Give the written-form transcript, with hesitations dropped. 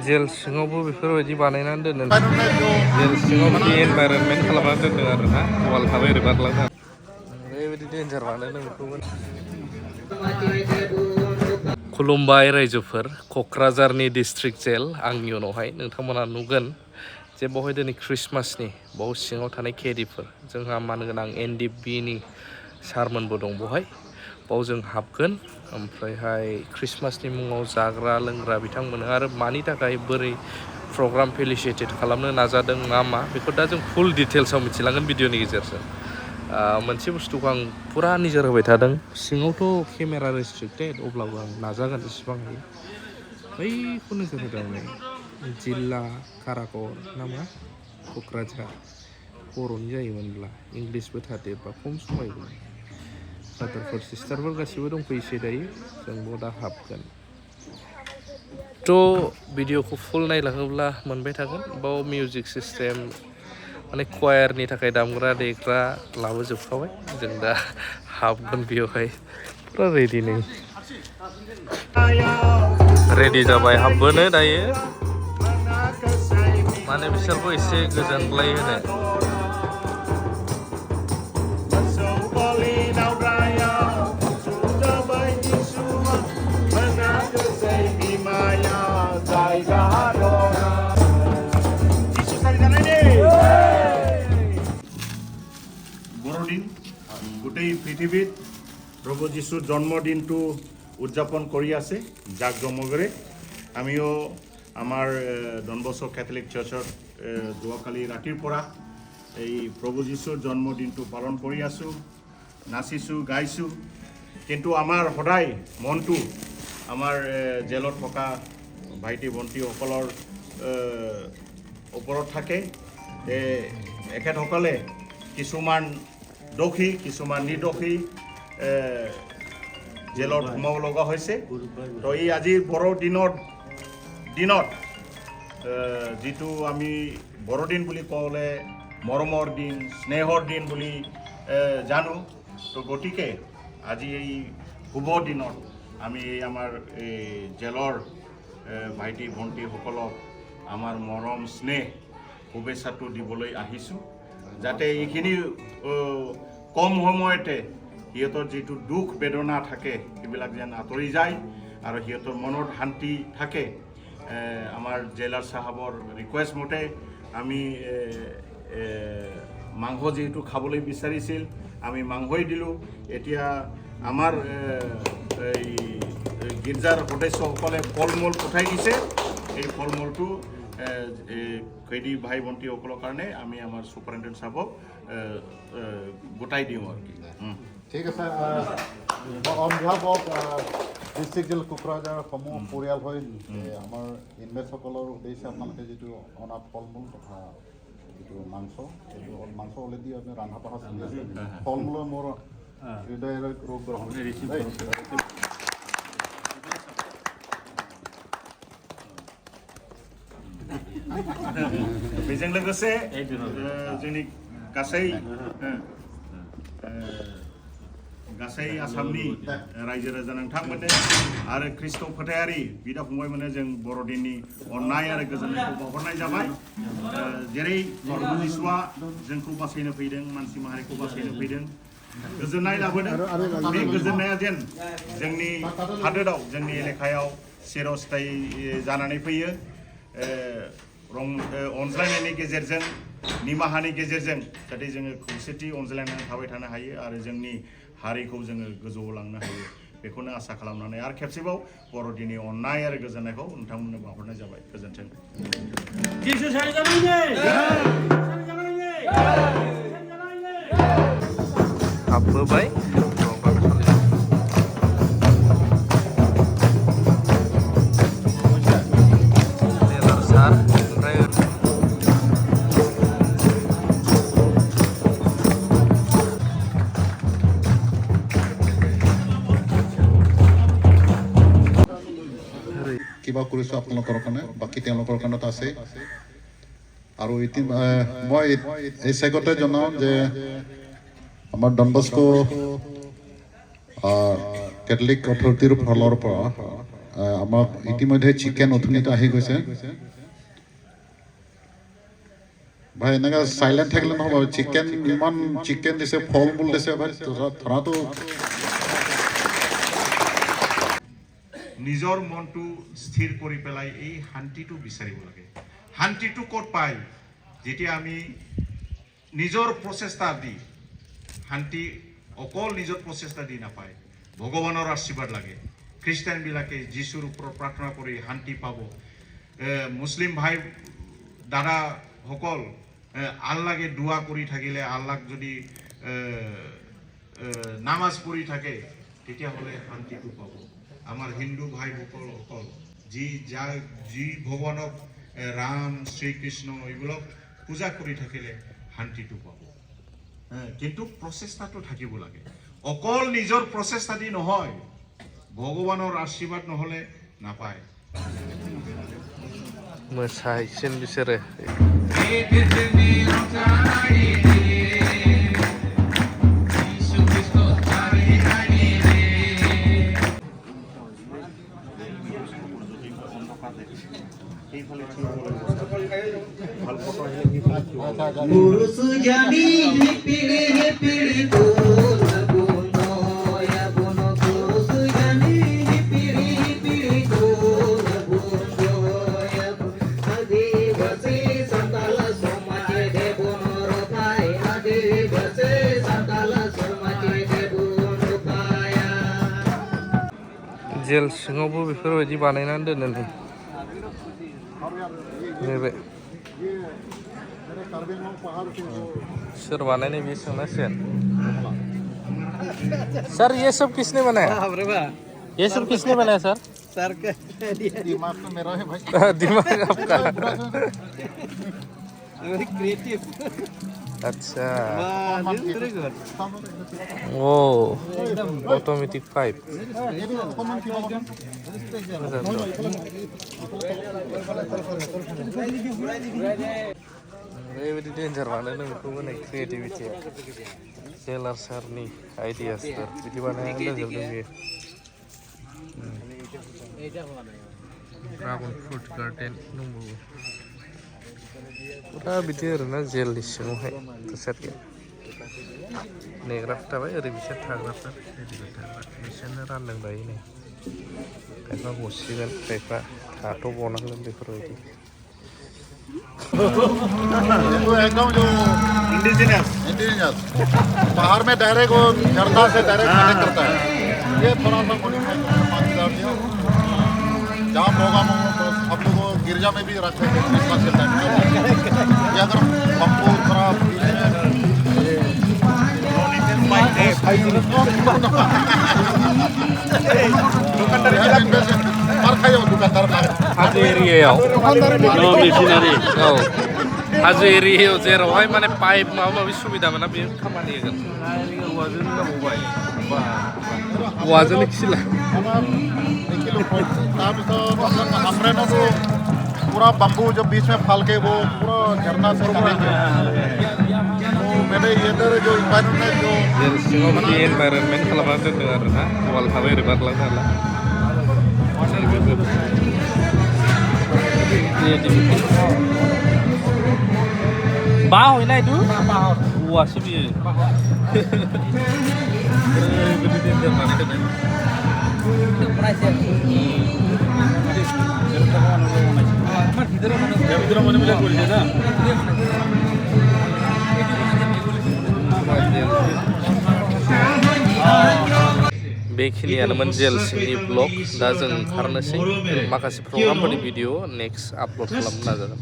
jail सिङावबो बेफोरबायदि बानायनानै दोनो जेल सिङाव बिदि एनभाइरनमेन्ट खालामनानै दोनदों आरो ना वाल थाबाय ओरै बारलांनो ओरैबायदि डेन्जार बानायदों बेखौबो खुलुमबाय रायजोफोर क'क्राझारनि डिस्ट्रिक्ट जेल आंनि उनावहाय नोंथांमोना नुगोन जे बावहाय दिनै ख्रिस्टमासनि बाव सिङाव थानाय केदिफोर जोंहा मान गोनां NDBनि सारमोनबो दं बावहाय बाव जों हाबगोन ओमफ्रायहाय ख्रिस्टमासनि मुङाव जाग्रा लोंग्रा बिथांमोन आरो मानि थाखाय बोरै प्रग्राम फेलिसिटेट खालामनो नाजादों मा बेखौ दा जों फुल डिटेल्सआव मिथिलांगोन भिडिअनि गेजेरजों मोनसे बुस्थुखौ आं फुरा नोजोर होबाय थादों सिङावथ' केमेरा रेस्ट्रिक्टेड अब्लाबो आं नाजागोन जेसेबां हायो बैखौ नोजोर होदों आं जिल्ला काराकर नामा क'क्राझार बर'नि जायोमोनब्ला इंलिसबो थादेरबा खम समायगौमोन ब्रादारफोर सिस्टारफोर गासिबो दंफैयोसै दायो जोंबो दा हाबगोन थ' भिडिअखौ फुल नायलाङोब्ला मोनबाय थागोन बाव मिउजिक सिस्टेम माने कवायारनि थाखाय दामग्रा देग्रा लाबोजोबखाबाय जों दा हाबगोन बेयावहाय फुरा रेडि नै रेडि जाबाय हाबबोनो दायो माने बिसोरखौ एसे गोजोनग्लाय होनो বড়দিন গোটেই পৃথিৱীত প্ৰভু যীশুৰ জন্মদিনটো উদযাপন কৰি আছে জাকজমকেৰে আমিও আমাৰ ডন বস্কো কেথলিক চাৰ্চত যোৱাকালি ৰাতিৰ পৰা এই প্ৰভু যীশুৰ জন্মদিনটো পালন কৰি আছোঁ নাচিছোঁ গাইছোঁ কিন্তু আমাৰ সদায় মনটো আমাৰ জেলত থকা ভাইটি ভণ্টিসকলৰ ওপৰত থাকে এখেতসকলে কিছুমান দোষী কিছুমান নিৰ্দোষী জেলত সোমাব লগা হৈছে তো এই আজিৰ বড়দিনত যিটো আমি বড়দিন বুলি ক'লে মৰমৰ দিন স্নেহৰ দিন বুলি জানো তো গতিকে আজি এই শুভ দিনত আমি আমাৰ এই জেলৰ ভাইটি ভণ্টিসকলক আমাৰ মৰম স্নেহ শুভেচ্ছাটো দিবলৈ আহিছোঁ যাতে এইখিনি কম সময়তে সিহঁতৰ যিটো দুখ বেদনা থাকে সেইবিলাক যেন আঁতৰি যায় আৰু সিহঁতৰ মনত শান্তি থাকে আমাৰ জেলাৰ চাহাবৰ ৰিকুৱেষ্ট মতে আমি মাংস যিহেতু খাবলৈ বিচাৰিছিল আমি মাংসই দিলোঁ এতিয়া আমাৰ এই গীৰ্জাৰ সদস্যসকলে ফল মূল পঠাই দিছে এই ফল মূলটো कैदी भाई भण्टीসকলৰ কাৰণে আমি আমাৰ সুপাৰিনটেণ্ডেণ্ট সাহেবক গোটাই দিওঁ আৰু কি ঠিক আছে on behalf of district jail Kokrajhar সমূহ পৰিয়াল হৈ আমাৰ ইনমেটসকলৰ উদ্দেশ্যে আপোনালোকে যিটো অনা ফল মূল তথা যিটো মাংস এইটো মাংস অলৰেডি আপুনি ৰন্ধা বঢ়া চলি আছে ফল মূলৰ মোৰ হৃদয়ৰ ৰোগ बेजों लोगोसे जोंनि गासै आसामनि रायजो राजा नोंथांमोननो आरो ख्रिस्ट' फोथायारि बिदा फंबायमोननो जों बर'दिननि अननाय आरो गोजोननायखौ बावहरनाय जाबाय जेरै प्रभु जिसुआ जोंखौ बासायनो फैदों मानसि माहारिखौ बासायनो फैदों गोजोननाय लाबोदों बे गोजोननाया जेन जोंनि हादोराव जोंनि एलेकायाव चिरस्थायी जानानै फैयो अनज्लायनायनि गेजेरजों निमाहानि गेजेरजों जाहाथे जोङो खौसेथि अनज्लायनानै थाबाय थानो हायो आरो जोंनि हारिखौ जोङो गोजौआव लांनो हायो बेखौनो आसा खालामनानै आरो खेबसेबाव बर'दिननि अननाय आरो गोजोननायखौ नोंथांमोननो बावहरनाय जाबाय गोजोन्थों हाबबोबाय কিবা কৰিছোঁ আপোনালোকৰ কাৰণে বাকী তেওঁলোকৰ কাৰণত আছে আৰু মই এই চেগতে জনাওঁ যে আমাৰ ডন বস্কো কেথলিক অথৰিটিৰ ফালৰ পৰা আমাক ইতিমধ্যে চিকেন অথনিতে আহি গৈছে ভাই এনেকা সাইলেন্ট থাকিলে নহ'ব চিকেন ইমান চিকেন দিছে ফল মূল দিছে ভাই ধৰাটো নিজৰ মনটো স্থিৰ কৰি পেলাই এই শান্তিটো বিচাৰিব লাগে শান্তিটো ক'ত পায় যেতিয়া আমি নিজৰ প্ৰচেষ্টা দি শান্তি অকল নিজৰ প্ৰচেষ্টা দি নাপায় ভগৱানৰ আশীৰ্বাদ লাগে খ্ৰীষ্টানবিলাকে যীশুৰ ওপৰত প্ৰাৰ্থনা কৰি শান্তি পাব মুছলিম ভাই দাদাসকল আল্লাহকে দোৱা কৰি থাকিলে আল্লাহক যদি নামাজ পঢ়ি থাকে তেতিয়াহ'লে শান্তিটো পাব আমাৰ হিন্দু ভাইসকল অকল যি ভগৱানক ৰাম শ্ৰীকৃষ্ণ এইবিলাক পূজা কৰি থাকিলে শান্তিটো পাব কিন্তু প্ৰচেষ্টাটো থাকিব লাগে অকল নিজৰ প্ৰচেষ্টা দি নহয় ভগৱানৰ আশীৰ্বাদ নহ'লে নাপায় मोसाहैसिन बिसोरो जेल सिङावबो बेफोरबायदि बानायनानै दोनो नै नैबे सोर बानायनाय बे सोंनांसिगोन सर ये सब किसने बनाया ये सब किसने बनाया सर सर का दिमाग तो मेरा है भाई दिमाग आपका क्रिएटिव अच्छा वेरी गुड ओ ऑटोमेटिक पाइप ओरैबायदि डेन्जार बानायनो बेखौबो नै क्रिएटिभिटिया जेलार सारनि आइडियासफोर बिदि बानायनानै दोनजोबदों बेयो ड्रागन फ्रुट गार्डेन दंबावो दा बिदि आरोना जेलनि सिङावहाय थासारिया नेग्राफोर थाबाय ओरै बिसोर थाग्राफोर बिसोरनो रानदों दायो नै खायफा गसिगोन खायफा थाथ'बावनांगोन बेफोरबायदि एकदम जो इंडिजिनस बाहर में डायरेक्ट वो झरना से डायरेक्ट कनेक्ट करता है ये थोड़ा सा मॉडिफाई जहाँ प्रोग्राम हो आप लोग गिरजा में भी रखते हैं क्रिसमस के टाइम ये अगर हमको थोड़ा हाजो एरियायाव हाजो एरियायाव जेरावहाय माने पाइप माबा माबि सुबिदा मोना बे खामानि होगोन औवाजोंनो खिला पूरा बम्बू जो बीच में फाल के वो पूरा झरना से कनेक्ट है तो मेरे इधर जो इन्वायरमेंट जो जेल सिङाव बिदि एनभाइरनमेन्ट खालामना दोनदों आरो ना वाल थाबाय ओरै बारलांनो हाला बाह होइन এইটো औवासो बियो ओरैबायदि डेन्जार बानायदों बेखिनियानोमोन जेल सिंनि ब्लग दा जों ओंखारनोसै माखासे प्रग्रामफोरनि भिडिअ नेक्स्ट आपल'ड खालामनो नाजागोन